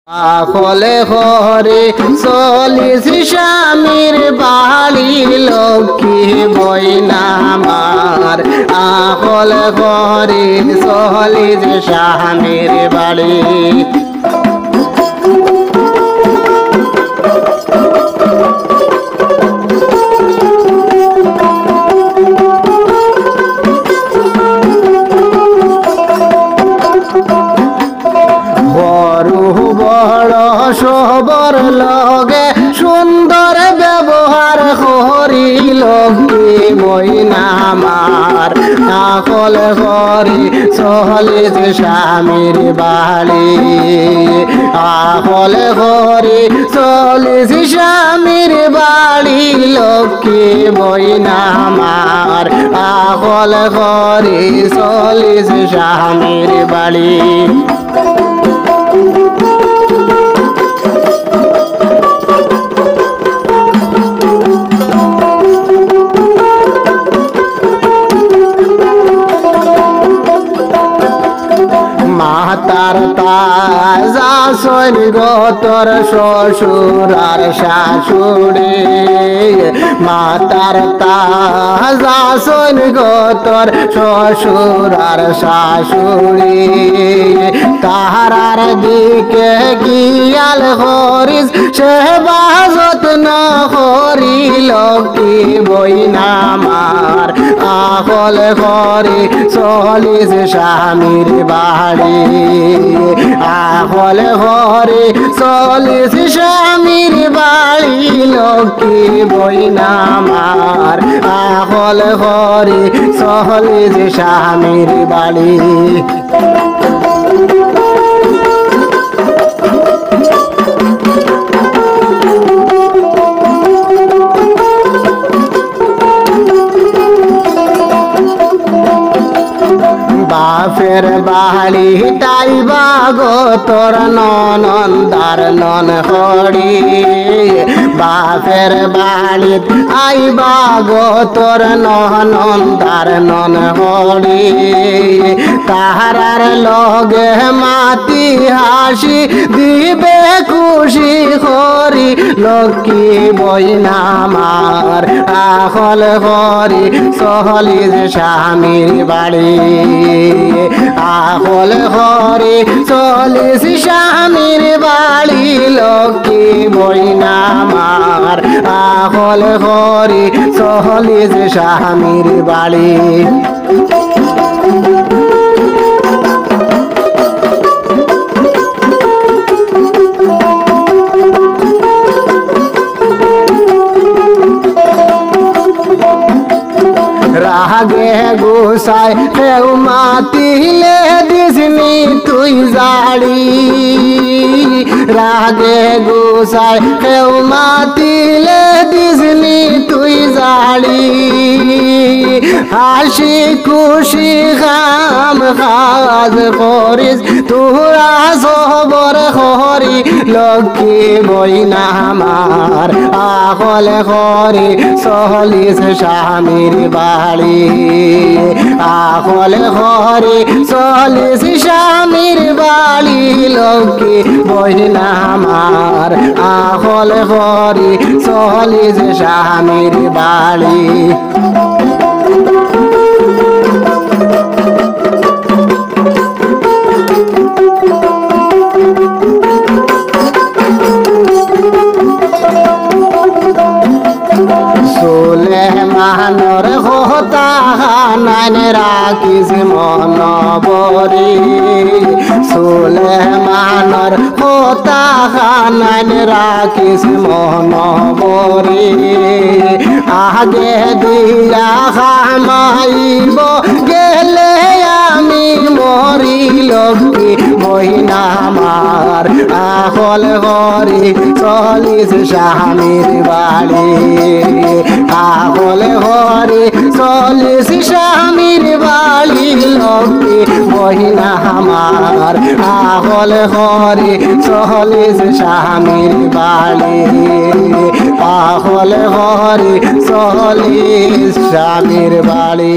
আখলে ঘরে চলিস স্বামীর বাড়ি লক্ষ্মী বইনামার আখলে ঘরে চলিস স্বামীর বাড়ি সবর লগে সুন্দর ব্যবহার করি লক্ষ্মী মইনামার আখল ঘরে চলিস স্বামীর বাড়ি আখল ঘরে চলিস স্বামীর বাড়ি লক্ষ্মী মইনামার আখল ঘরে চলিস স্বামীর বাড়ি মাতার তাজা সৈগতর শ্বশুর আর শাশুড়ি মাতার তাজা সৈগতর শ্বশুর আর শাশুড়ি তাহার দিকে গিয়াল হরিস সে যত্ন হরি লক্ষ্মী বইনামার আখল ঘরে চলিস স্বামীর বাড়ি আখল ঘরে চলিস স্বামীর বাড়ি লক্ষ্মী বইনামার আখল ঘরে চলিস স্বামীর বাড়ি বাপের বাড়ি তাইবা গো তোর ননন্দার নন হরি বাপের বাড়ি আইবা গো তোর ননন্দার নন হরি তাহার লগে মাতি হাসি দিবে খুশি হরি লক্ষ্মী বইনামার আখল ঘরে চলিস স্বামীর বাড়ি আখল ঘরে চলিস স্বামীর বাড়ি লক্ষ্মী বইনামার আখল ঘরে চলিস স্বামীর বাড়ি রাগে গোসাই কেউ মাতিলে দিসনি তুই জাড়ি রাগে গোসাই কেউ মাতিলে দিসনি তুই জাড়ি হাসি খুশি খাম কাজ করিস তোরা সবর হরি লক্ষ্মী বইনামার আখল ঘরে চলিস স্বামীর বাড়ি আখল ঘরে চলিস স্বামীর বাড়ি লক্ষ্মী বইনামার আখল ঘরে চলিস স্বামীর বাড়ি সুলেমানর হতা নান রাখিস মন বরি সুলেমানর হতা নান রাখিস মন বরি আগে দিয়া খামাইব গেলে আমি মরি লক্ষ্মী বইনামার আখল ঘরে চলিস স্বামীর বাড়ি আখল ঘরে চলিস স্বামীর বাড়ি লক্ষ্মী বইনামার আখল ঘরে চলিস স্বামীর বাড়ি আখল ঘরে চলিস স্বামীর বাড়ি।